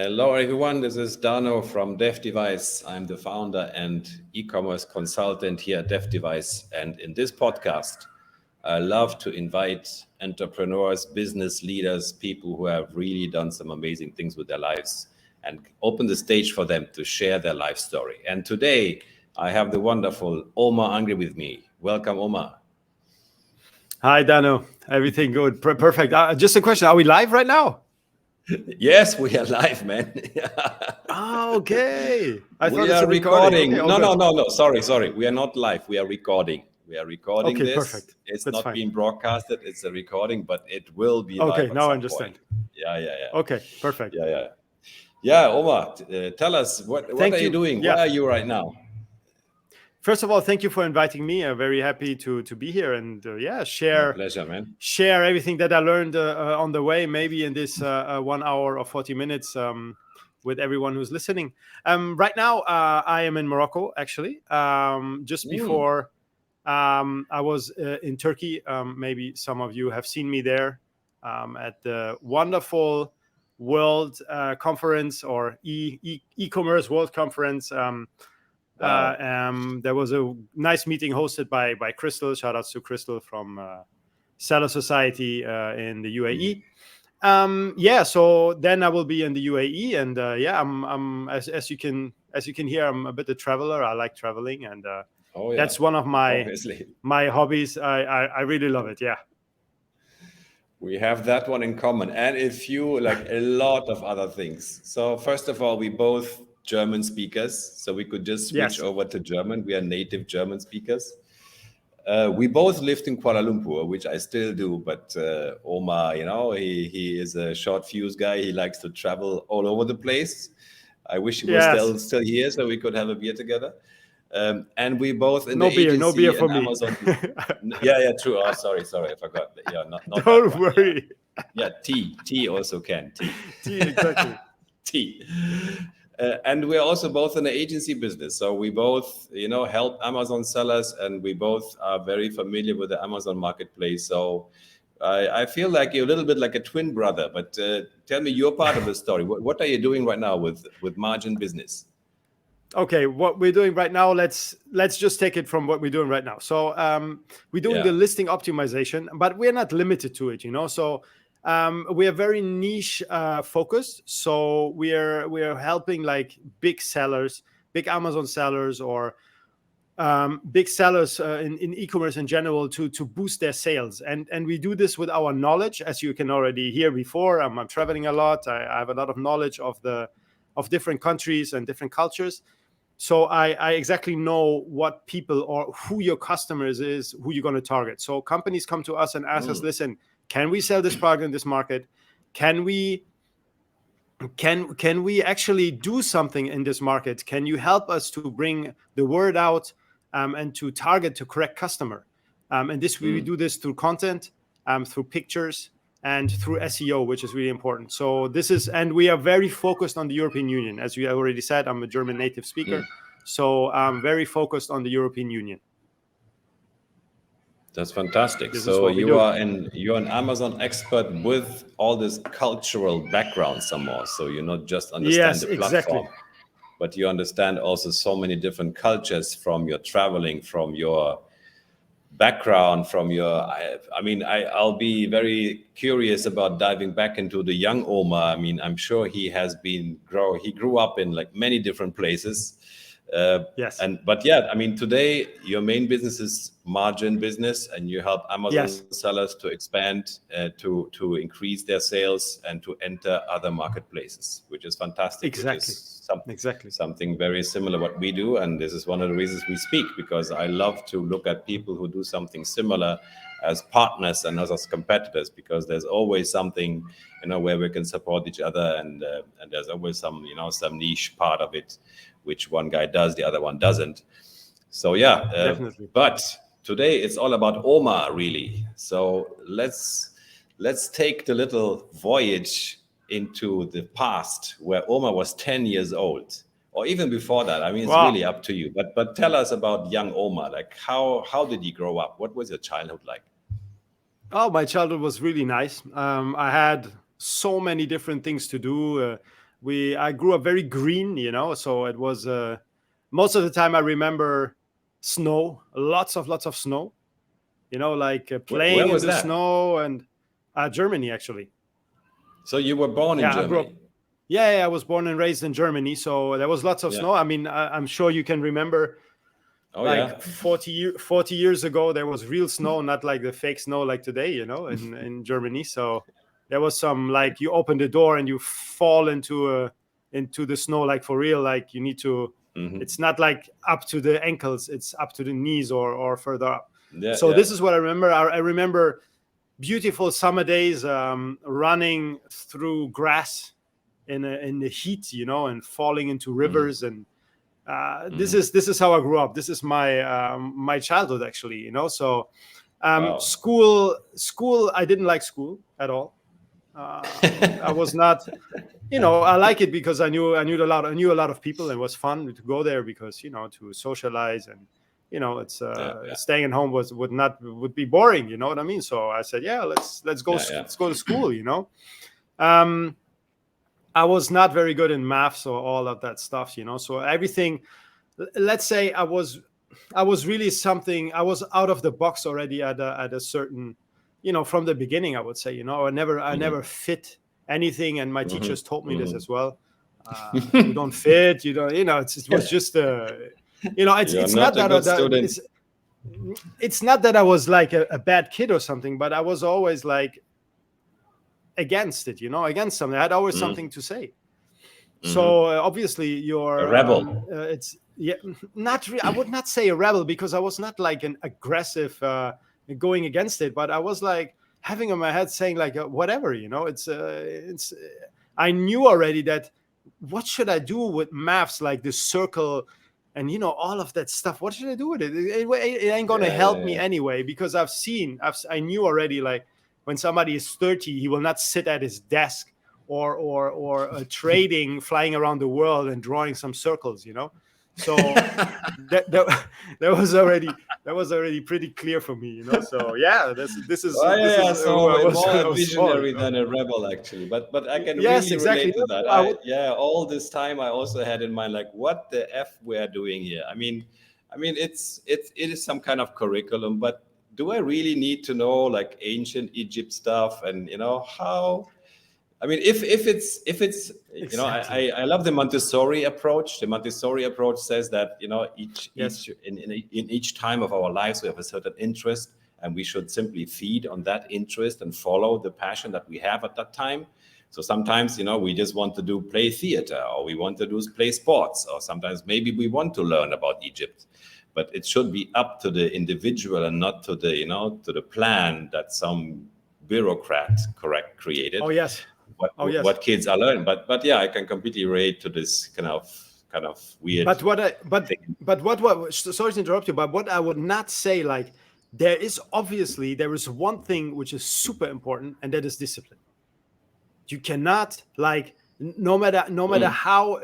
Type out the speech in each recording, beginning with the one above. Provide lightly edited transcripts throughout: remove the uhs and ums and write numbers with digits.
Hello, everyone. This is Dano from DefDevice. I'm the founder and e-commerce consultant here at DefDevice. And in this podcast, I love to invite entrepreneurs, business leaders, people who have really done some amazing things with their lives and open the stage for them to share their life story. And today, I have the wonderful Omar Angri with me. Welcome, Omar. Hi, Dano. Everything good? Perfect. Just a question. Are we live right now? Yes, we are live, man. Okay. I thought We it's are a recording. recording. Okay, No. Sorry. We are not live. We are recording. We are recording Okay, this. perfect. It's That's not fine. being broadcasted. It's a recording, but it will be Okay, live at now I some understand. point. Yeah. Okay, perfect. Yeah, Omar, tell us, what Thank are you you. doing? Yeah. Where are you right now? First of all, thank you for inviting me. I'm very happy to be here and My share pleasure, man. everything that I learned on the way, maybe in this 1 hour or 40 minutes with everyone who's listening. Right now, I am in Morocco, actually. Just before I was in Turkey. Maybe some of you have seen me there at the wonderful World Conference or e-commerce World Conference. Wow. There was a nice meeting hosted by Crystal. Shout outs to Crystal from Seller Society in the UAE. So then I will be in the UAE, and I'm as you can hear, I'm a bit of a traveler. I like traveling, and Oh, yeah. that's one of Obviously. my hobbies. I really love it. Yeah. We have that one in common, and a few, like a lot of other things. So first of all, we both German speakers, so we could just switch Yes. over to German. We are native German speakers. We both lived in Kuala Lumpur, which I still do, but Omar, he is a short fuse guy. He likes to travel all over the place. I wish he was Yes. still here so we could have a beer together. And we both in the No beer agency for and me. Amazon. Yeah, true. Oh, sorry, I forgot. Yeah, not that Don't one. worry. Yeah, tea also can. Tea, exactly. Tea. And we're also both in the agency business. So we both, help Amazon sellers, and we both are very familiar with the Amazon marketplace. So I feel like you're a little bit like a twin brother, but tell me your part of the story. What are you doing right now with margin business? Okay, what we're doing right now, let's just take it from what we're doing right now. So we're doing the listing optimization, but we're not limited to it, So we are very niche focused. So we're helping like big sellers, big Amazon sellers, or big sellers in e-commerce in general to boost their sales, and we do this with our knowledge, as you can already hear before. I'm traveling a lot. I have a lot of knowledge of different countries and different cultures. So I exactly know what people or who your customers is, who you're going to target. So companies come to us and ask us, listen, can we sell this product in this market? Can we actually do something in this market? Can you help us to bring the word out and to target the correct customer? And this we do this through content, through pictures, and through SEO, which is really important. So and we are very focused on the European Union. As we already said, I'm a German native speaker, so I'm very focused on the European Union. That's fantastic. This is So what we do. you're an Amazon expert with all this cultural background somehow. So you not just understand Yes, the exactly. platform, but you understand also so many different cultures from your traveling, from your background, from your. I'll be very curious about diving back into the young Omar. I mean, I'm sure he grew up in like many different places. Yes. Today your main business is margin business, and you help Amazon sellers to expand, to increase their sales, and to enter other marketplaces, which is fantastic. Exactly. Which is something very similar what we do, and this is one of the reasons we speak, because I love to look at people who do something similar as partners and as competitors, because there's always something where we can support each other, and there's always some niche part of it which one guy does, the other one doesn't. So Definitely. But today it's all about Omar, really. So let's take the little voyage into the past, where Omar was 10 years old, or even before that. I mean, it's really up to you. But tell us about young Omar. Like, how did he grow up? What was your childhood like? Oh, my childhood was really nice. I had so many different things to do. I grew up very green, so it was most of the time I remember snow, lots of snow, like Where playing in was the that? snow. And Germany, actually. So you were born in Yeah, I grew up. Germany. Yeah, I was born and raised in Germany, so there was lots of Yeah. snow. I mean, I'm sure you can remember, Oh like yeah. 40 years ago, there was real snow, not like the fake snow like today, in Germany. So there was some, like, you open the door and you fall into the snow, like for real, like you need to. Hmm. It's not like up to the ankles; it's up to the knees or further up. Yeah, So yeah. this is what I remember. I remember beautiful summer days, running through grass in the heat, and falling into Hmm. rivers. And this is how I grew up. This is my childhood, actually. So Wow. school, I didn't like school at all. I was not. I like it because I knew a lot of people, and it was fun to go there because to socialize. And it's Yeah, yeah, staying at home would be boring. You know what I mean? So I said, yeah, let's go yeah, yeah. let's go to school. Um, I was not very good in maths or all of that stuff. So everything. Let's say I was really something. I was out of the box already at a certain, from the beginning. I would say, I never fit anything, and my Hmm. teachers told me this Hmm. as well. You don't fit. You don't. It was just It's You're it's not not a good that student. it's not that I was like a bad kid or something, but I was always like against it. Against something. I had always Mm-hmm. something to say. Mm-hmm. So obviously A you're rebel. it's yeah, I would not say a rebel, because I was not like an aggressive going against it, but I was like having in my head saying like whatever. It's I knew already that what should I do with maths, like the circle and all of that stuff. What should I do with it? It ain't gonna Yeah, yeah, help me yeah. anyway, because I knew already, like, when somebody is 30, he will not sit at his desk or trading, flying around the world and drawing some circles. So that was already pretty clear for me. So yeah, this is Oh this yeah, yeah. is who I So was more when I a was small. visionary than a rebel, actually. But I can Yes, really relate exactly. to that. I would. All this time I also had in mind, like, what the f we are doing here. It is some kind of curriculum, but do I really need to know like ancient Egypt stuff and how? If it's Exactly. I love the Montessori approach. The Montessori approach says that Yes. in each time of our lives we have a certain interest, and we should simply feed on that interest and follow the passion that we have at that time. So sometimes we just want to do play theater, or we want to do play sports, or sometimes maybe we want to learn about Egypt. But it should be up to the individual and not to the plan that some bureaucrat Oh created yes. what Oh yes. what kids are learning. But yeah, I can completely relate to this kind of weird But what I but thing. but what sorry to interrupt you, but what I would not say, like, there is one thing which is super important, and that is discipline. You cannot, like, no matter Mm. how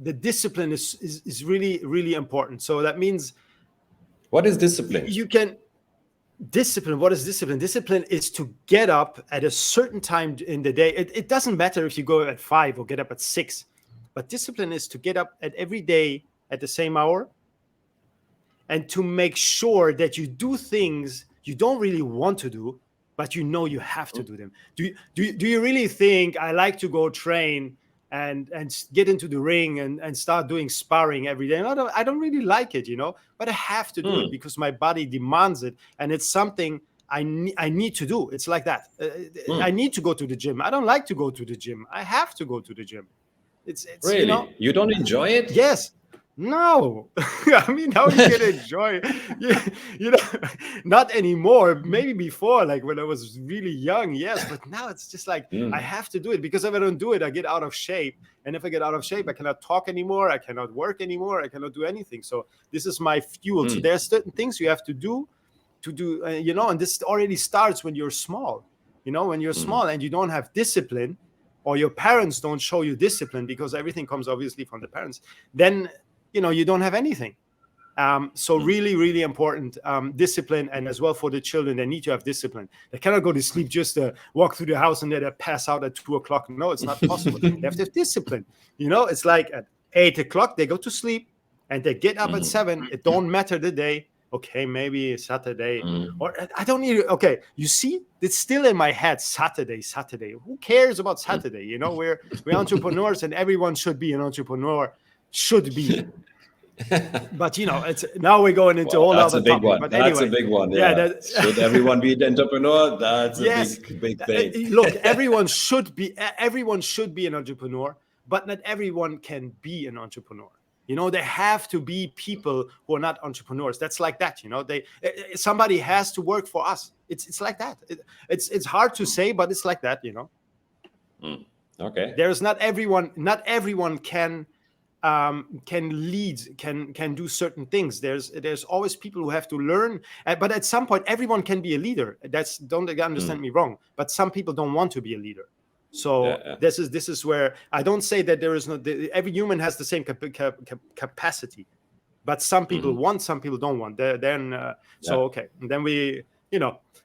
the discipline is really really important. So that means What is discipline? you can discipline. What is discipline? Discipline is to get up at a certain time in the day. It doesn't matter if you go at 5 or get up at 6, but discipline is to get up at every day at the same hour, and to make sure that you do things you don't really want to do, but you have to do them. Do you really think I like to go train and get into the ring and start doing sparring every day? And I don't really like it, but I have to do it Mm. because my body demands it, and it's something I need to do. It's like that. I Mm. need to go to the gym. I don't like to go to the gym. I have to go to the gym. It's. Really? You don't enjoy it? Yes. No. I mean, how you can enjoy you, you know not anymore. Maybe before, like when I was really young, yes, but now it's just like I Mm. have to do it, because if I don't do it, I get out of shape. And if I get out of shape, I cannot talk anymore, I cannot work anymore, I cannot do anything. So this is my fuel. So Mm. there's certain things you have to do and this already starts when you're small. When you're Mm. small and you don't have discipline, or your parents don't show you discipline, because everything comes obviously from the parents, then you don't have anything. So really, really important discipline, and as well for the children, they need to have discipline. They cannot go to sleep just walk through the house and then they pass out at 2:00. No, it's not possible. They have to have discipline. It's like at 8:00 they go to sleep and they get up at 7. It don't matter the day. Okay, maybe Saturday, or I don't need. Okay, you see, it's still in my head. Saturday. Who cares about Saturday? We're entrepreneurs, and everyone should be an entrepreneur. Should be. But it's now we're going into all other topics. One. But that's anyway, a big one. Yeah. Should everyone be an entrepreneur? That's a big thing. Look, everyone should be an entrepreneur, but not everyone can be an entrepreneur. There have to be people who are not entrepreneurs. That's like that. Somebody has to work for us. It's like that. It's hard to say, but it's like that. Okay. There's not everyone can lead, can do certain things. There's always people who have to learn, but at some point everyone can be a leader. Don't understand me wrong, but some people don't want to be a leader. So this is where I don't say that there is every human has the same capacity, but some people want, some people don't want. Okay, and then we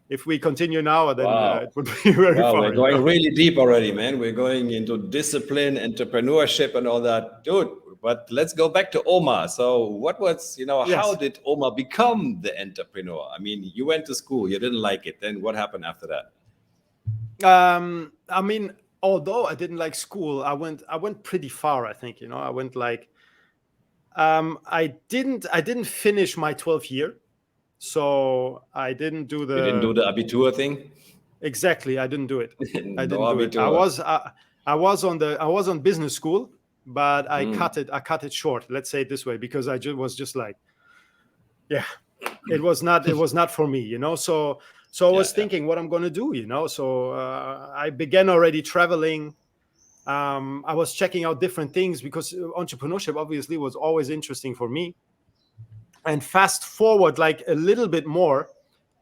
if we continue now, then it would be very far. We're going really deep already, man. We're going into discipline, entrepreneurship, and all that, dude. But let's go back to Omar. So what was, how did Omar become the entrepreneur? I mean, you went to school, you didn't like it. Then what happened after that? I mean, although I didn't like school, I went pretty far, I think. I went like, I didn't finish my 12th year. So I didn't do the... You didn't do the Abitur thing? Exactly, I didn't do it. I didn't do it. I was on business school, but I cut it short. Let's say it this way, because I was just like, it was not for me, So I was thinking what I'm going to do, So I began already traveling. I was checking out different things because entrepreneurship obviously was always interesting for me. And fast forward like a little bit more,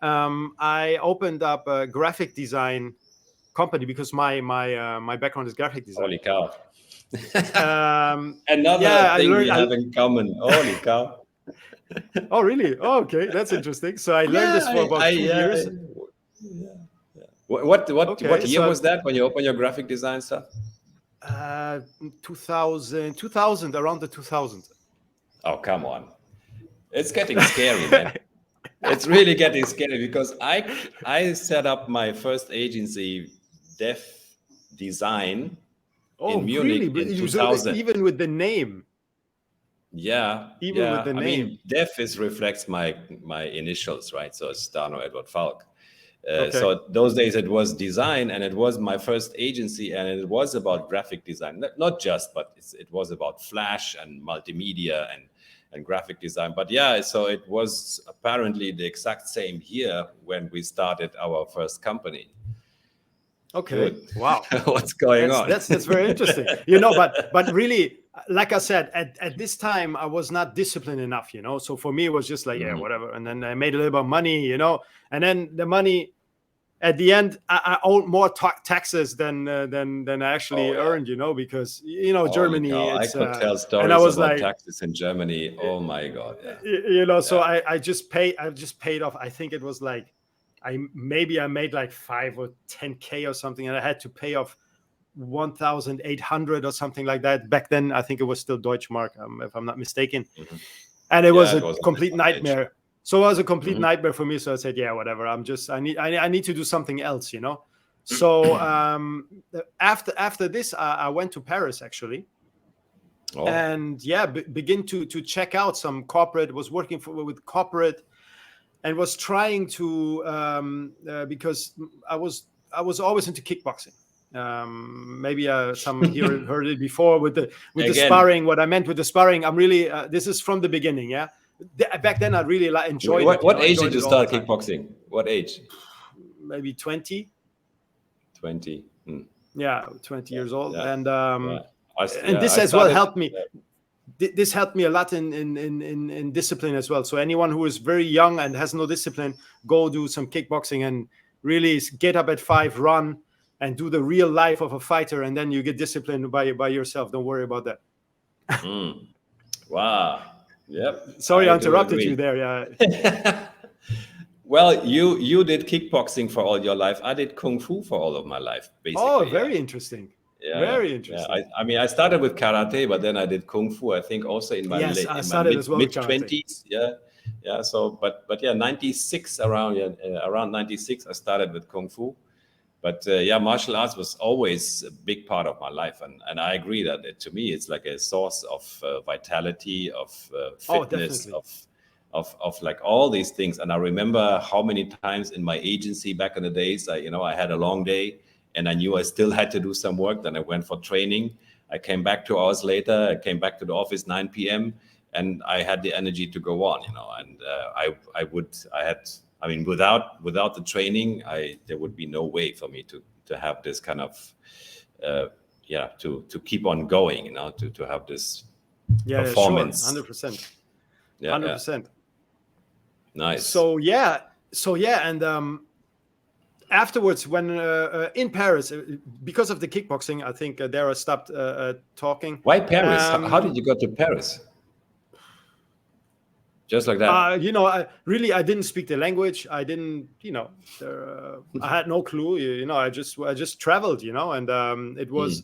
I opened up a graphic design company because my background is graphic design. Holy cow! Another thing we have in common. Holy cow! Oh really? Oh, okay, that's interesting. So I learned this for about 2 years. What year was that when you opened your graphic design stuff? 2000, around the 2000. Oh, come on. It's getting scary, man. It's really getting scary because I set up my first agency, DefDevice, in Munich in 2000. Even with the name. Yeah. Even with the name. I mean, Def reflects my initials, right? So it's Dano Edward Falk. So those days it was design, and it was my first agency, and it was about graphic design. Not just, but it was about Flash and multimedia and graphic design. But so it was apparently the exact same year when we started our first company. Okay. Good. Wow. What's going on? That's very interesting. But really, like I said, at this time I was not disciplined enough, So for me it was just like, whatever. And then I made a little bit of money, and then the money at the end, I owed more taxes than I actually earned, because Germany. I could tell stories about taxes in Germany. Oh my God! Yeah. So I just paid off. I think it was like I made like 5 or 10K or something, and I had to pay off 1,800 or something like that. Back then, I think it was still Deutschmark, if I'm not mistaken, and it was a complete nightmare. So it was a complete nightmare for me. So I said, whatever. I need to do something else, So after this, I went to Paris actually, and begin to check out some corporate. Was working with corporate, and was trying to because I was always into kickboxing. Maybe some here heard it before with the sparring. What I meant with the sparring, I'm really this is from the beginning, Back then, I really enjoyed it. What age did you start kickboxing? What age? Maybe 20. 20. 20 years old, and this as well helped me. This helped me a lot in discipline as well. So anyone who is very young and has no discipline, go do some kickboxing and really get up at 5, run, and do the real life of a fighter, and then you get disciplined by yourself. Don't worry about that. Wow. Yep, Sorry, I I do interrupted you agree. there. Yeah. Well, you did kickboxing for all your life. I did kung fu for all of my life, Oh, basically. Yeah, very interesting. yeah. Very Yeah. interesting. I mean, I started with karate, but then I did kung fu. I think also in my Yes, I in my started as well with mid karate. 20s. Yeah, yeah. So, but yeah, 96 around, yeah, around 96, I started with kung fu. But yeah, martial arts was always a big part of my life, and I agree that to me it's like a source of vitality, of Oh, fitness, definitely. of like all these things. And I remember how many times in my agency back in the days, I had a long day and I knew I still had to do some work. Then I went for training. I came back 2 hours later. I came back to the office 9 p.m. and I had the energy to go on. And I mean, without the training, there would be no way for me to have this kind of to keep on going. To have this Yeah, sure. performance. 100%. Yeah, yeah, 100%. nice. So yeah, and afterwards, when in Paris, because of the kickboxing, I think there I stopped talking. Why Paris? How did you go to Paris? Just like that? I didn't speak the language. I didn't, I had no clue. I just traveled, and it was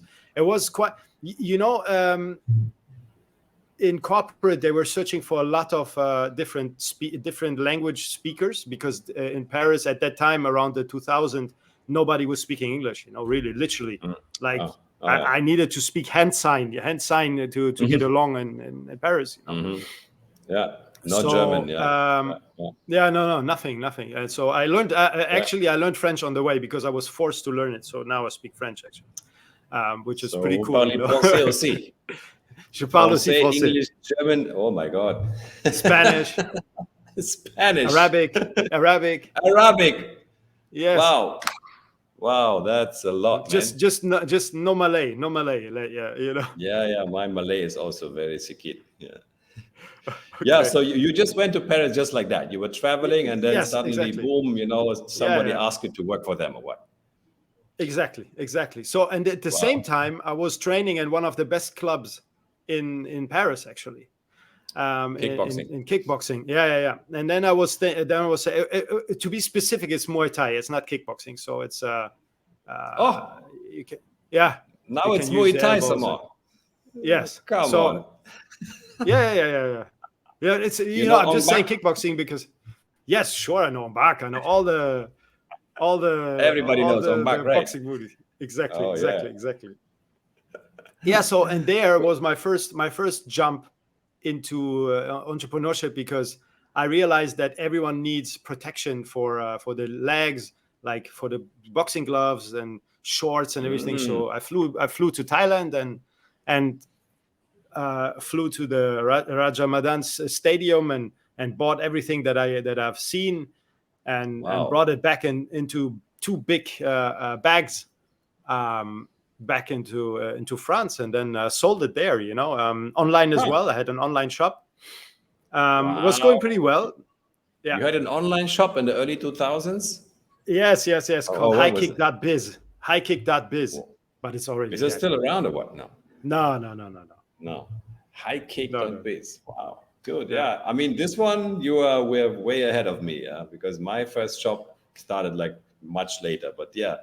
quite, in corporate they were searching for a lot of different language speakers, because in Paris at that time around the 2000 nobody was speaking English, really, literally. Like Oh, yeah. I needed to speak hand sign to get along in Paris. Yeah. No German. So Yeah. no, nothing. And so I learned actually I learned French on the way because I was forced to learn it. So now I speak French actually, which is So pretty vous cool. parlez français aussi? Je parle aussi Français, français, English, German. Oh my God. Spanish, Spanish. Arabic. Yes. Wow, that's a lot, man. Just no Malay, yeah. Yeah. My Malay is also very sikit. Yeah. Okay. Yeah, so you just went to Paris just like that. You were traveling and then Yes, suddenly, exactly. boom, somebody Yeah. asked you to work for them or what? Exactly. So, and at the same time, I was training in one of the best clubs in Paris, actually. Kickboxing. In kickboxing. Yeah. And then I was to be specific, it's Muay Thai. It's not kickboxing. So it's you can, yeah. Now it's Muay Thai some more. Yes. Come on. Yeah. Yeah, it's I'm just saying kickboxing because yes, sure, I know Mbak. I know all the Everybody knows Mbak, right? boxing movies. Exactly. Oh, yeah. Yeah. So, and there was my first jump into entrepreneurship, because I realized that everyone needs protection for the legs, like for the boxing gloves and shorts and everything. So I flew to Thailand and flew to the Raja Madan's stadium and bought everything that I've seen and brought it back into two big bags back into France, and then sold it there, online as well. I had an online shop. It was going pretty well. Yeah. You had an online shop in the early 2000s? Yes, called highkick.biz. Highkick.biz. Oh. But it's already Is it still around or what? No. No. Highkick.biz. Wow. Good. Yeah. I mean, this one we're way ahead of me, because my first shop started like much later. But yeah,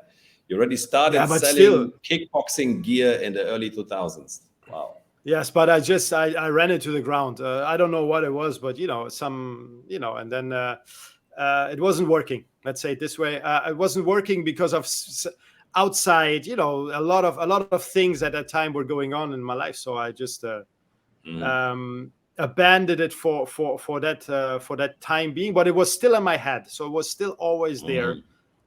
you already started selling kickboxing gear in the early 2000s. Wow. Yes, but I ran it to the ground. I don't know what it was, but and then it wasn't working. Let's say it this way. It wasn't working because of outside, a lot of things at that time were going on in my life. So I just abandoned it for that time being. But it was still in my head, so it was still always there.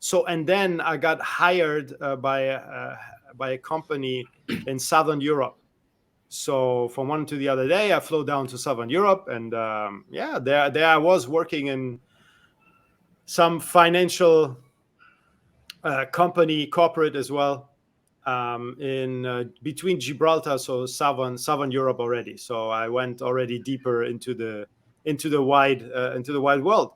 So, and then I got hired by a company in Southern Europe. So from one to the other day, I flew down to Southern Europe, and there I was working in some financial company, corporate as well, in between Gibraltar, so Southern Europe already. So I went already deeper into the wide world.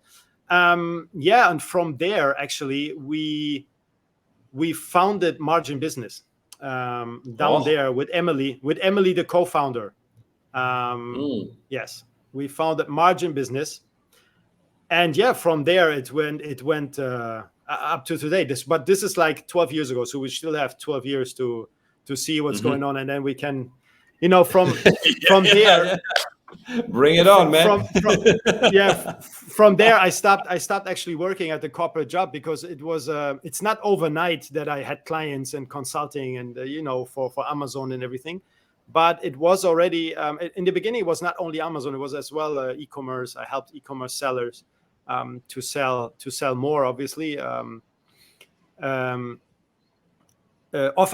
And from there, actually, we founded Margin Business down there with Emily, the co-founder. Yes. We founded Margin Business, and yeah, from there it went up to today. This is like 12 years ago, so we still have 12 years to see what's going on, and then we can, from there. Bring it on, man. From there I stopped actually working at the corporate job, because it's not overnight that I had clients and consulting and for Amazon and everything, but it was already in the beginning. It was not only Amazon, it was as well e-commerce. I helped e-commerce sellers to sell more, obviously, off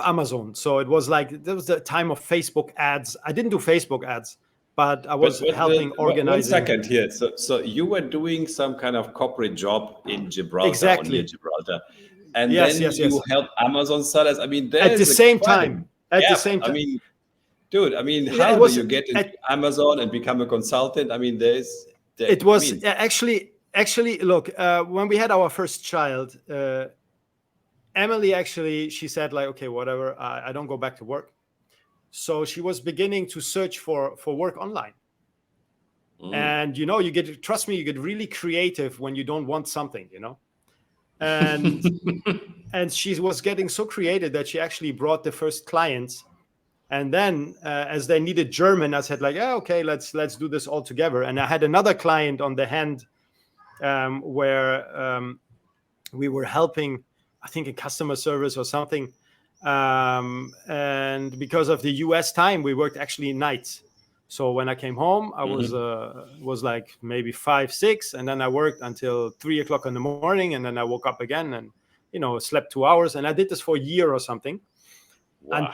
Amazon. So it was like, there was the time of Facebook ads. I didn't do Facebook ads, but I was helping organizing. 1 second here. So you were doing some kind of corporate job in Gibraltar, exactly, or near Gibraltar, and then you help Amazon sellers. I mean, at the same time. I mean, dude. I mean, how do you get into Amazon and become a consultant? I mean, actually. Look, when we had our first child, Emily actually, she said like, okay, whatever. I don't go back to work. So she was beginning to search for work online. And, trust me, you get really creative when you don't want something, and, and she was getting so creative that she actually brought the first clients. And then as they needed German, I said like, yeah, okay, let's do this all together. And I had another client on the hand where we were helping, I think in customer service or something. And because of the US time, we worked actually nights. So when I came home, I was like maybe 5, 6, and then I worked until 3 o'clock in the morning, and then I woke up again and slept 2 hours. And I did this for a year or something. Wow.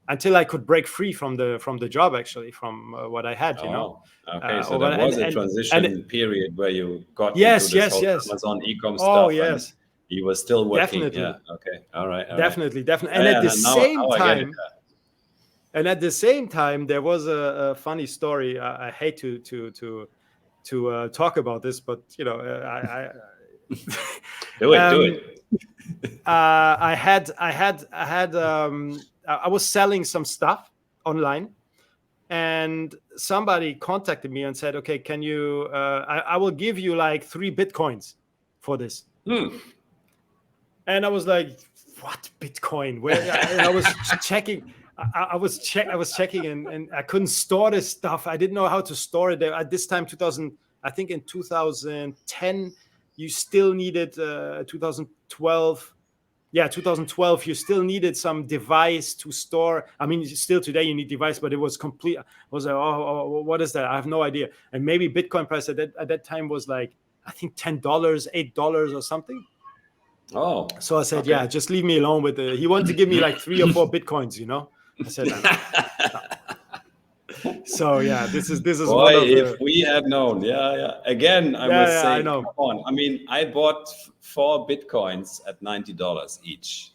Until I could break free from the job, actually, from what I had, Okay, so there was a transition period where you got into this whole Amazon e-com stuff. Oh, yes. You were still working. Definitely. Yeah. Okay. All right. Definitely. And at the same time, there was a funny story. I hate to talk about this, but I do it. I was selling some stuff online, and somebody contacted me and said, okay, can you, I will give you like 3 Bitcoins for this. And I was like, what Bitcoin? Where? And I was checking. I was checking, and I couldn't store this stuff. I didn't know how to store it. At this time, I think in 2010, you still needed 2012. Yeah, 2012, you still needed some device to store. I mean, still today you need device, but it was complete. I was like, oh, what is that? I have no idea. And maybe Bitcoin price at that time was like, I think $10, $8 or something. Oh. So I said, yeah, just leave me alone with it. He wanted to give me like 3 or 4 Bitcoins, I said, no. So yeah, this is Boy, one of if we had known. Again, I must say, I know. Come on. I mean, I bought 4 Bitcoins at $90 each,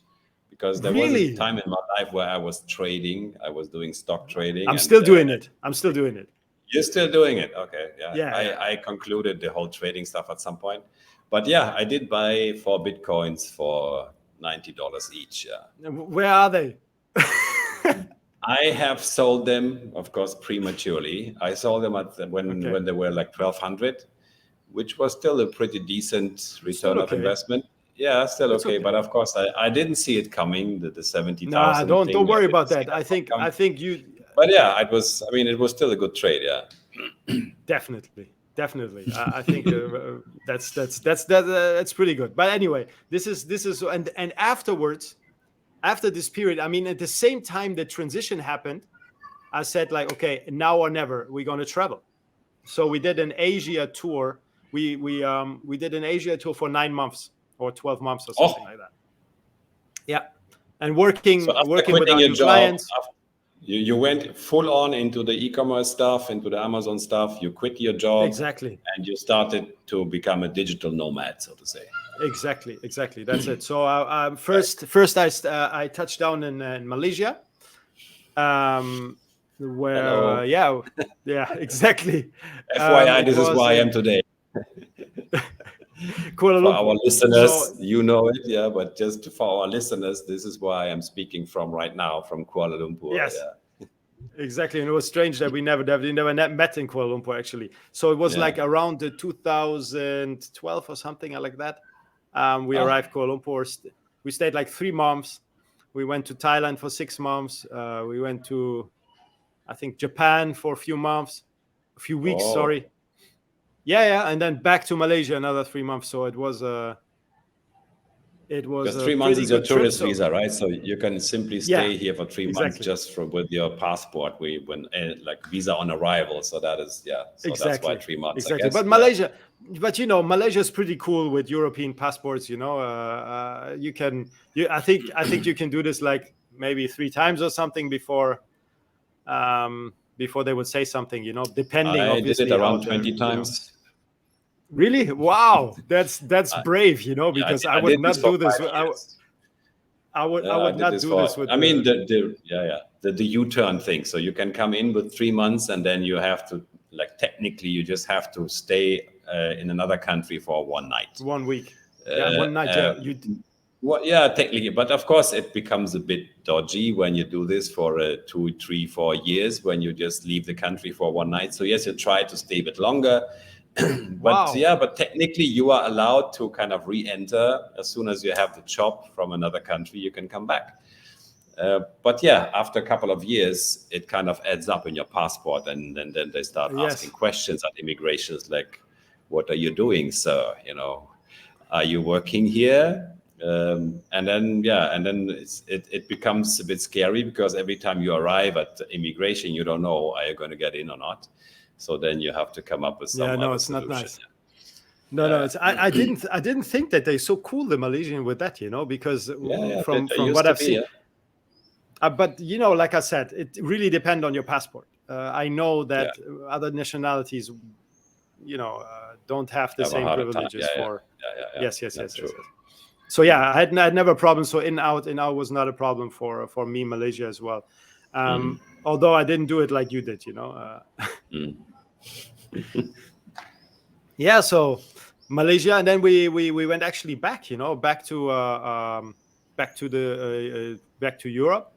because there was a time in my life where I was trading. I was doing stock trading. I'm still doing it. You're still doing it? Okay. Yeah. I concluded the whole trading stuff at some point. But yeah, I did buy 4 Bitcoins for $90 each. Yeah. Where are they? I have sold them, of course, prematurely. I sold them when they were like 1,200, which was still a pretty decent return of investment. Yeah, still okay. But of course, I didn't see it coming. The 70,000. No, don't worry about that. I think you. But yeah, it was. I mean, it was still a good trade. Yeah. Definitely. I think that's pretty good. But anyway, this is and afterwards. After this period, I mean, at the same time the transition happened, I said like, okay, now or never, we're going to travel. So we did an Asia tour. We did an Asia tour for 9 months or 12 months or something like that. Yeah, and working with our new clients. You went full on into the e-commerce stuff, into the Amazon stuff. You quit your job. Exactly. And you started to become a digital nomad, so to say. Exactly. That's it. So first I touched down in Malaysia, where yeah, exactly. FYI, this is where I am today. Kuala Lumpur. For our listeners, you know it, yeah. But just for our listeners, this is where I am speaking from right now, from Kuala Lumpur. Yes. Yeah. Exactly, and it was strange that we never met in Kuala Lumpur actually. So it was like around the 2012 or something like that. We arrived Kuala Lumpur. We stayed like 3 months. We went to Thailand for 6 months. We went to, I think, Japan for a few weeks. Sorry. Yeah, and then back to Malaysia another 3 months. So it was Because a 3 months pretty is your good trip. tourist visa, right? So you can simply stay here for 3 months just with your passport, like visa on arrival. So that is, so that's why 3 months. Exactly. But Malaysia, Malaysia is pretty cool with European passports. You know, I think you can do this like maybe 3 times or something before they would say something. You know, depending. I obviously, did it around 20 times. Really? Wow, that's brave, you know, because I would not do this. I would not do this with. I mean, the U-turn thing. So you can come in with 3 months, and then you have to, like, technically, you just have to stay in another country for 1 night. 1 week. 1 night. Well, technically, but of course, it becomes a bit dodgy when you do this for 2, 3, 4 years. When you just leave the country for 1 night. So yes, you try to stay a bit longer. But technically you are allowed to kind of re-enter as soon as you have the job from another country. You can come back, but after a couple of years it kind of adds up in your passport, and then they start asking questions at immigrations like, what are you doing, sir? You know, are you working here? And then it becomes a bit scary, because every time you arrive at immigration you don't know, are you going to get in or not? So then you have to come up with some other it's solution. Not nice. No. I didn't think that they're so cool, the Malaysian, with that, you know, because from what I've seen. But you know, like I said, it really depends on your passport. I know that other nationalities, you know, don't have the same privileges for. Yes. So I had never a problem. So in out was not a problem for me, Malaysia as well. Although I didn't do it like you did, you know. So Malaysia, and then we went actually back, you know, back to Europe.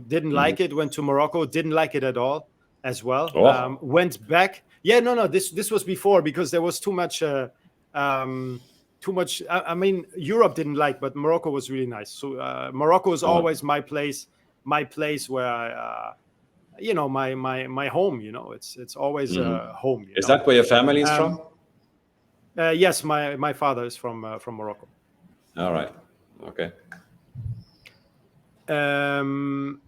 Didn't like it. Went to Morocco. Didn't like it at all as well. Went back. This was before, because there was too much. I mean, Europe didn't like, but Morocco was really nice. So Morocco is always my place where I, you know, my home. You know, it's always home. Is that where your family is from? Yes, my father is from Morocco. All right. Okay. And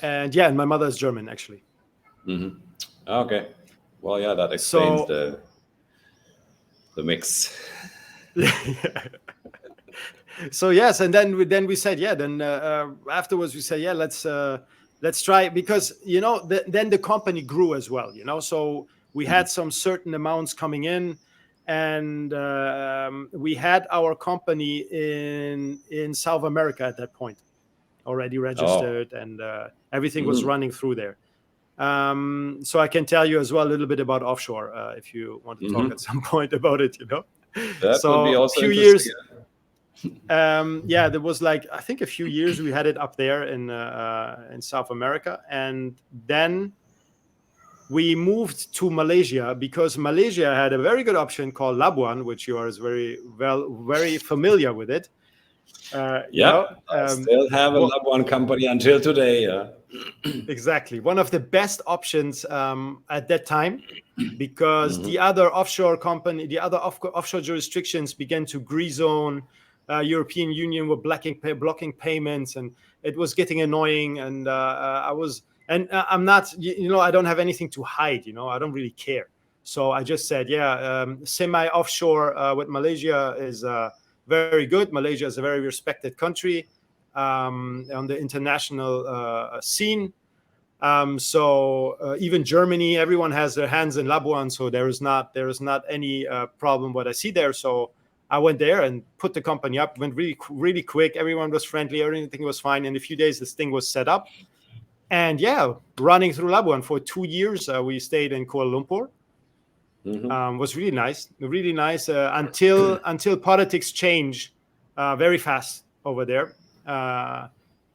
and my mother is German, actually. Okay. Well, that explains the mix. So yes, and then we said afterwards we said let's try, because you know then the company grew as well, you know, so we had some certain amounts coming in, and we had our company in South America at that point already registered, and everything was running through there. So I can tell you as well a little bit about offshore if you want to talk at some point about it, you know. That would be also a few years. There was like, I think a few years we had it up there in South America, and then we moved to Malaysia, because Malaysia had a very good option called Labuan, which you are very familiar with it. I still have a Labuan company until today. Exactly, one of the best options at that time, because the other offshore jurisdictions began to green zone. European Union were blocking payments, and it was getting annoying. And I'm not, you know, I don't have anything to hide, you know, I don't really care. So I just said, semi-offshore with Malaysia is very good. Malaysia is a very respected country on the international scene. So even Germany, everyone has their hands in Labuan, so there is not any problem what I see there. So I went there and put the company up. Went really, really quick. Everyone was friendly. Everything was fine. In a few days, this thing was set up. And running through Labuan for 2 years. We stayed in Kuala Lumpur. Was really nice until politics change very fast over there.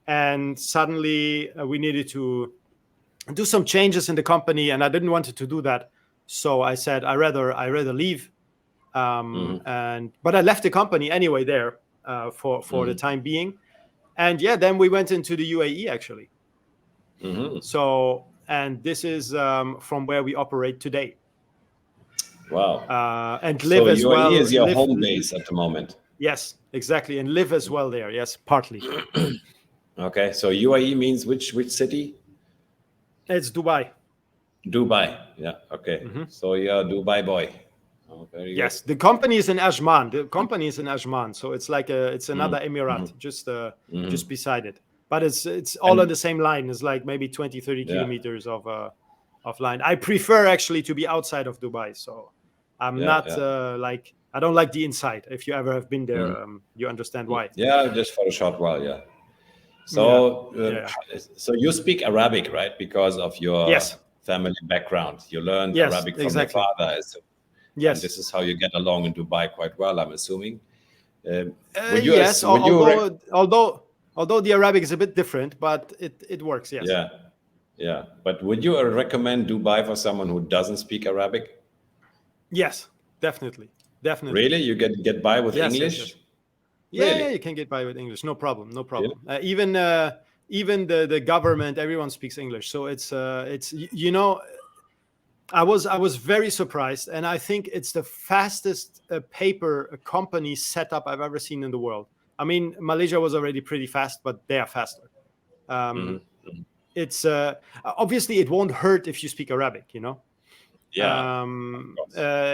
and suddenly we needed to do some changes in the company, and I didn't want to do that. So I said I rather leave. But I left the company anyway there for the time being. And yeah, then we went into the UAE actually. So, and this is from where we operate today. Wow. And live so as UAE well. is your home base at the moment. Yes, exactly, and live as well there. Yes, partly. Okay, so UAE means which city? It's Dubai. Dubai. Yeah. Okay. So you're a Dubai boy. Oh, very Yes, good. the company is in Ajman. So it's like it's another emirate just beside it. But it's all on the same line. It's like maybe 20, 30 kilometers of line. I prefer actually to be outside of Dubai. So I'm not like, I don't like the inside. If you ever have been there, you understand why. Yeah, just for a short while. Yeah. So, so you speak Arabic, right? Because of your family background. You learned Arabic from your father. Yes. And this is how you get along in Dubai quite well, I'm assuming. Yes, although the Arabic is a bit different, but it works, yes. Yeah, yeah. But would you recommend Dubai for someone who doesn't speak Arabic? Yes, definitely. Really? You get by with English? Yes. Really? Yeah, you can get by with English. No problem. Yeah. Even the government, everyone speaks English. So it's I was very surprised, and I think it's the fastest paper company setup I've ever seen in the world. I mean, Malaysia was already pretty fast, but they are faster. It's obviously it won't hurt if you speak Arabic, Yeah.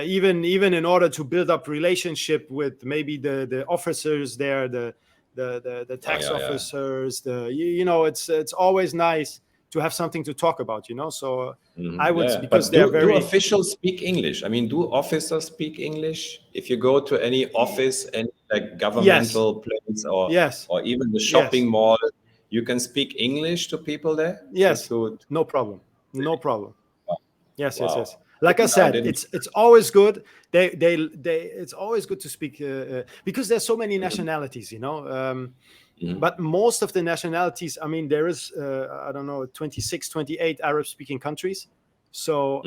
Even in order to build up relationship with maybe the officers there, the tax officers, it's always nice to have something to talk about, So I would, because they're very. Do officials speak English? I mean, do officers speak English? If you go to any office, any like governmental place, or even the shopping mall, you can speak English to people there. Yes, no problem. Wow. Yes. Like I said, it's always good. It's always good to speak because there's so many nationalities, But most of the nationalities, I mean, there is, 26, 28 Arab-speaking countries. So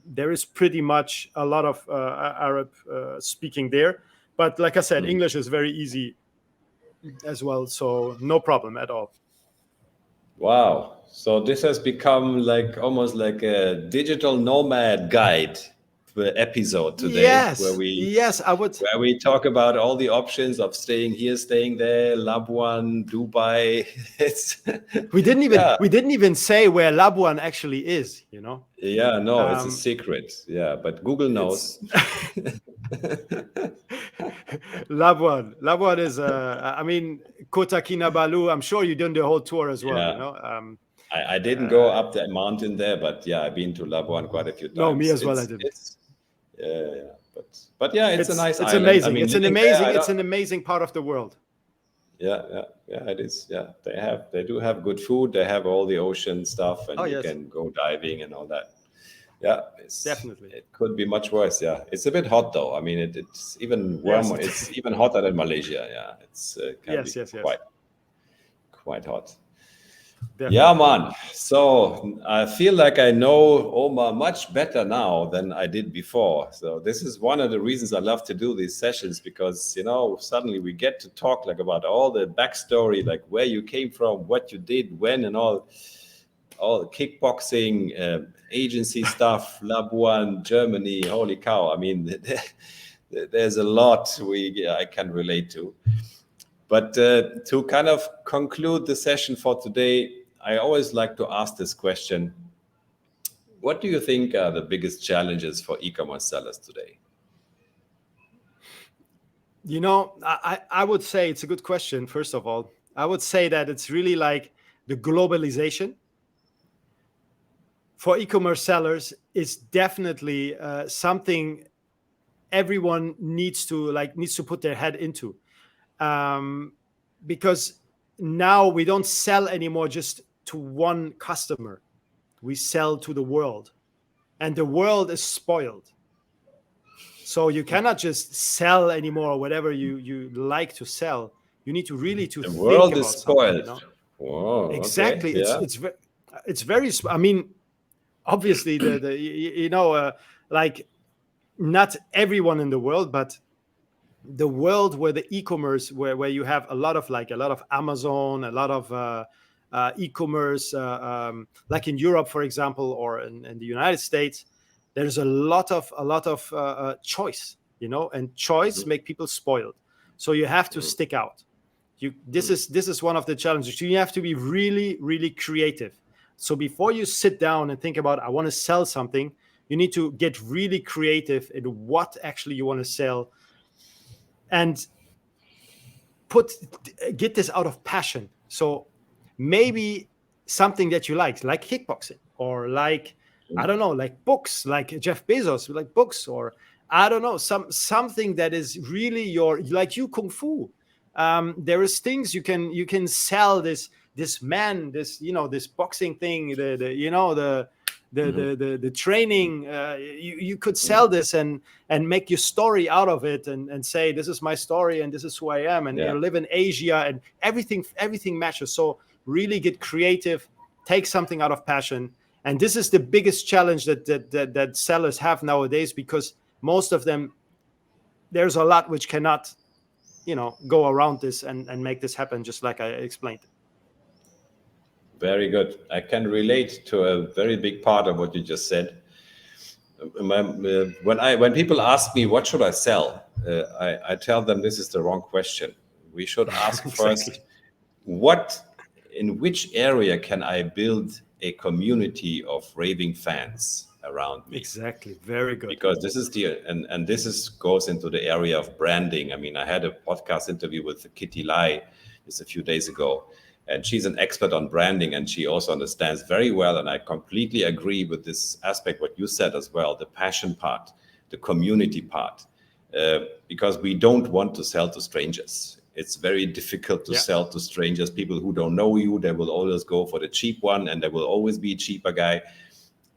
there is pretty much a lot of Arab speaking there. But like I said, English is very easy as well. So no problem at all. Wow. So this has become like almost like a digital nomad guide episode today, where we talk about all the options of staying here, staying there, Labuan, Dubai. We didn't even say where Labuan actually is, Yeah, no, it's a secret. Yeah, but Google knows. Labuan is I mean, Kota Kinabalu. I'm sure you've done the whole tour as well. I didn't go up the mountain there, but yeah, I've been to Labuan quite a few times. No, me as well. I did. But yeah, it's a nice it's island. Amazing. I mean, it's an amazing part of the world. Yeah, it is. Yeah, they do have good food. They have all the ocean stuff, and you can go diving and all that. Yeah, definitely. It could be much worse. Yeah, it's a bit hot though. I mean, it's even warmer. It's even hotter than Malaysia. Yeah, it's quite hot. Definitely. Yeah, man. So I feel like I know Omar much better now than I did before. So this is one of the reasons I love to do these sessions, because suddenly we get to talk like about all the backstory, like where you came from, what you did, when, and all kickboxing, agency stuff, Labuan, Germany. Holy cow! I mean, there's a lot I can relate to. But to kind of conclude the session for today, I always like to ask this question. What do you think are the biggest challenges for e-commerce sellers today? I would say it's a good question, first of all. I would say that it's really like the globalization. For e-commerce sellers, it's definitely something everyone needs to put their head into. Because now we don't sell anymore just to one customer. We sell to the world, and the world is spoiled. So you cannot just sell anymore whatever you like to sell. You need to really the world is spoiled. Whoa, okay, Exactly. yeah. It's very. I mean, obviously, like not everyone in the world, but the world where the e-commerce, where you have a lot of Amazon, a lot of e-commerce, like in Europe, for example, or in the United States, there's a lot of choice, and choice make people spoiled. So you have to stick out. This is one of the challenges. You have to be really, really creative. So before you sit down and think about, I want to sell something, you need to get really creative in what actually you want to sell, and get this out of passion. So maybe something that you like kickboxing, or like, I don't know, like books, like Jeff Bezos, like books, or I don't know, something that is really like kung fu. There is things you can sell, this man, this boxing thing, the training. You could sell this and make your story out of it, and say, this is my story and this is who I am, and live in Asia, and everything matches. So really get creative, take something out of passion. And this is the biggest challenge that sellers have nowadays, because most of them, there's a lot which cannot go around this and make this happen, just like I explained. Very good. I can relate to a very big part of what you just said. When people ask me what should I sell, I tell them this is the wrong question. We should ask first, in which area can I build a community of raving fans around me? Exactly. Very good. Because this is goes into the area of branding. I mean, I had a podcast interview with Kitty Lai just a few days ago, and she's an expert on branding, and she also understands very well, and I completely agree with this aspect, what you said as well, the passion part, the community part, because we don't want to sell to strangers. It's very difficult to sell to strangers, people who don't know you. They will always go for the cheap one, and there will always be a cheaper guy.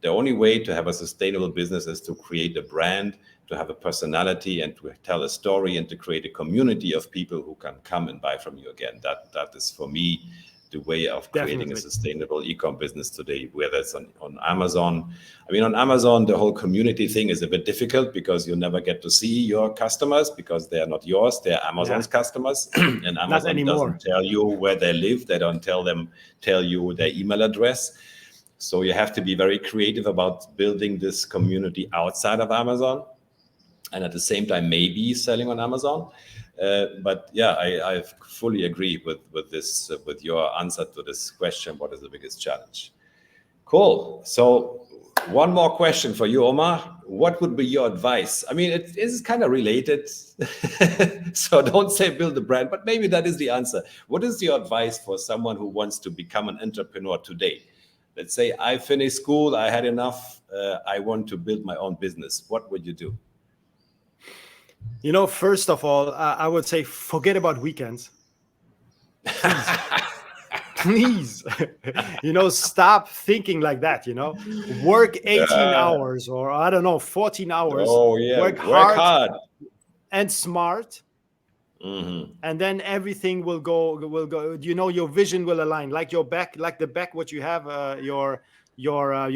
The only way to have a sustainable business is to create a brand, to have a personality, and to tell a story, and to create a community of people who can come and buy from you again. That is, for me, the way of creating a sustainable e-com business today, whether it's on Amazon. I mean, on Amazon, the whole community thing is a bit difficult, because you never get to see your customers, because they are not yours, they're Amazon's customers. And Amazon doesn't tell you where they live. They don't tell you their email address. So you have to be very creative about building this community outside of Amazon, and at the same time maybe selling on Amazon. But yeah, I fully agree with your answer to this question. What is the biggest challenge? Cool. So one more question for you, Omar. What would be your advice? I mean, it is kind of related. So don't say build a brand, but maybe that is the answer. What is your advice for someone who wants to become an entrepreneur today? Let's say I finished school, I had enough, I want to build my own business. What would you do? First of all, I would say forget about weekends. Please. Stop thinking like that, Work 18 hours, or I don't know, 14 hours. Oh, yeah. Work hard and smart. Mm-hmm. And then everything will go. Your vision will align, like the back, what you have, your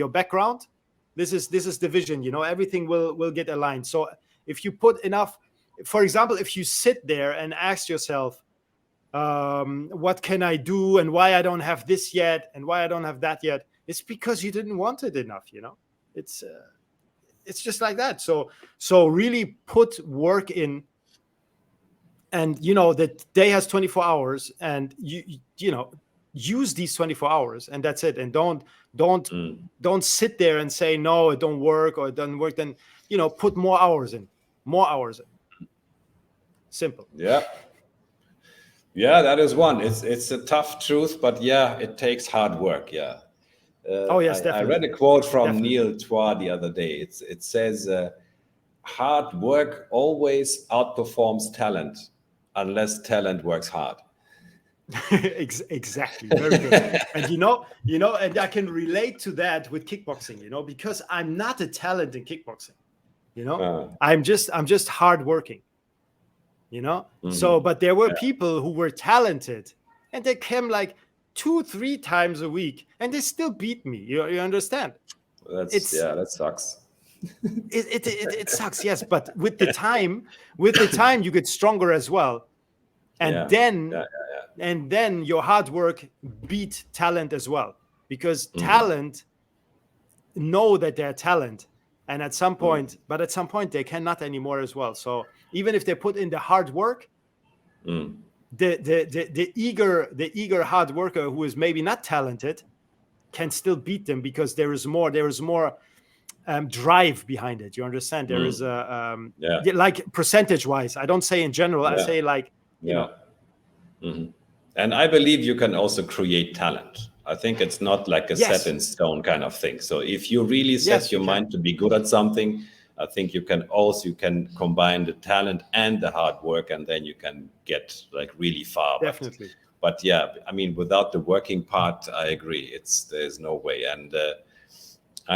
background. This is the vision. Everything will get aligned. So if you put enough, for example, if you sit there and ask yourself, what can I do, and why I don't have this yet, and why I don't have that yet, it's because you didn't want it enough. It's just like that. So really put work in. And the day has 24 hours, and you use these 24 hours, and that's it. And don't sit there and say, no, it don't work, or it doesn't work. Then put more hours in. Simple. Yeah, that is one. It's a tough truth, but yeah, it takes hard work. Yeah. Oh yes, definitely. I read a quote from Neil Twa the other day. It says, hard work always outperforms talent, unless talent works hard. Exactly. Very good. And and I can relate to that with kickboxing, because I'm not a talent in kickboxing. I'm just hardworking. Mm-hmm. So, but there were people who were talented, and they came like 2-3 times a week, and they still beat me. You understand? That sucks. It sucks, yes, but with the time you get stronger as well, and then your hard work beat talent as well, because talent know that they're talent, and at some point they cannot anymore as well. So even if they put in the hard work, the eager hard worker who is maybe not talented can still beat them, because there is more drive behind it. You understand? There is like percentage wise. I don't say in general. I say like you know. And I believe you can also create talent. I think it's not like a set in stone kind of thing. So if you really set your mind to be good at something, I think you can combine the talent and the hard work, and then you can get like really far. Definitely. But yeah, I mean, without the working part, I agree. There's no way. And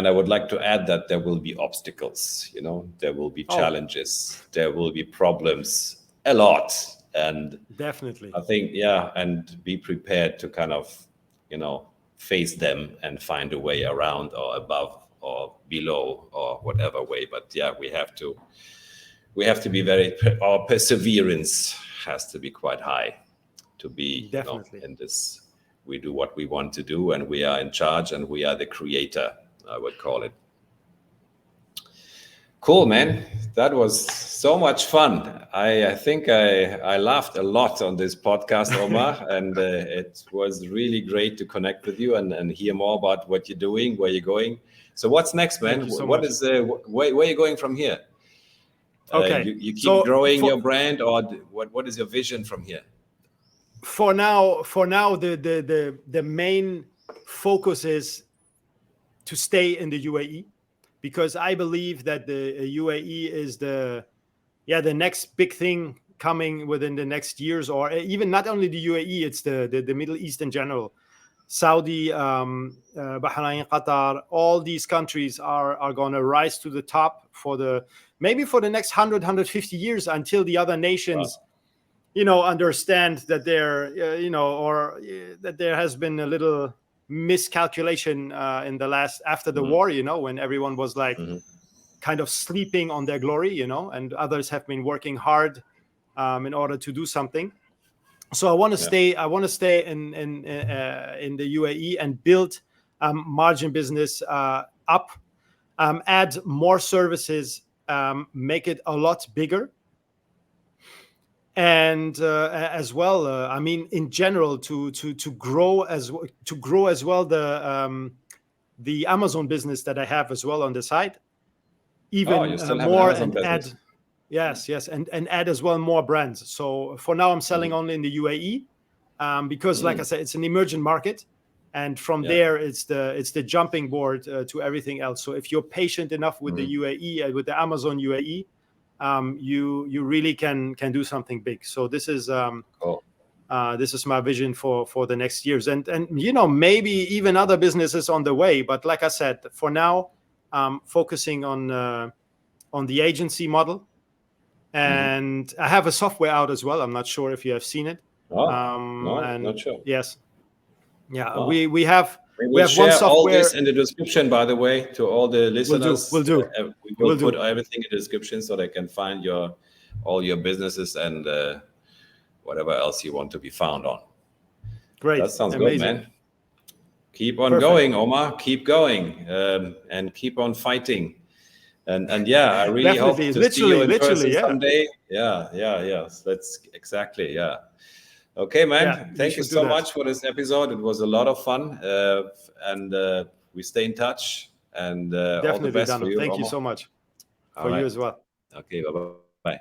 I would like to add that there will be obstacles. You know, there will be challenges. There will be problems, a lot. And definitely, I think and be prepared to kind of, you know, face them and find a way around or above or below or whatever way. But yeah, we have to be our perseverance has to be quite high to be definitely in this. We do what we want to do, and we are in charge, and we are the creator, I would call it. Cool, man. That was so much fun. I think I laughed a lot on this podcast, Omar, and it was really great to connect with you and hear more about what you're doing, where you're going. So what's next, man? Where are you going from here? Okay. You keep growing your brand, or what is your vision from here? For now, the main focus is to stay in the UAE, because I believe that the UAE is the next big thing coming within the next years, or even not only the UAE, it's the Middle East in general. Saudi, Bahrain, Qatar, all these countries are going to rise to the top for the next 150 years, until the other nations, understand that that there has been a little miscalculation in the after the war, when everyone was like kind of sleeping on their glory, and others have been working hard in order to do something. So I want to stay in the UAE and build margin business up, add more services, make it a lot bigger. And as well, I mean, in general, to grow as well the Amazon business that I have as well on the side, even more, and add and add as well more brands. So for now, I'm selling only in the UAE because, like I said, it's an emerging market, and from there, it's the jumping board to everything else. So if you're patient enough with the UAE, with the Amazon UAE. You really can do something big. So this is this is my vision for the next years, and maybe even other businesses on the way. But like I said, for now, focusing on the agency model, and I have a software out as well. I'm not sure if you have seen it. No, not sure. Yes, we have. We will share all this in the description, by the way, to all the listeners. We'll do. We will put everything in the description so they can find all your businesses and whatever else you want to be found on. Great. That sounds good, man. Keep on going, Omar. Keep going and keep on fighting. And I really hope to see you in person someday. Yeah. That's exactly, Okay, man. Thank you so much for this episode. It was a lot of fun, and we stay in touch. And all the best for you. Thank you so much for you as well. Okay, bye-bye.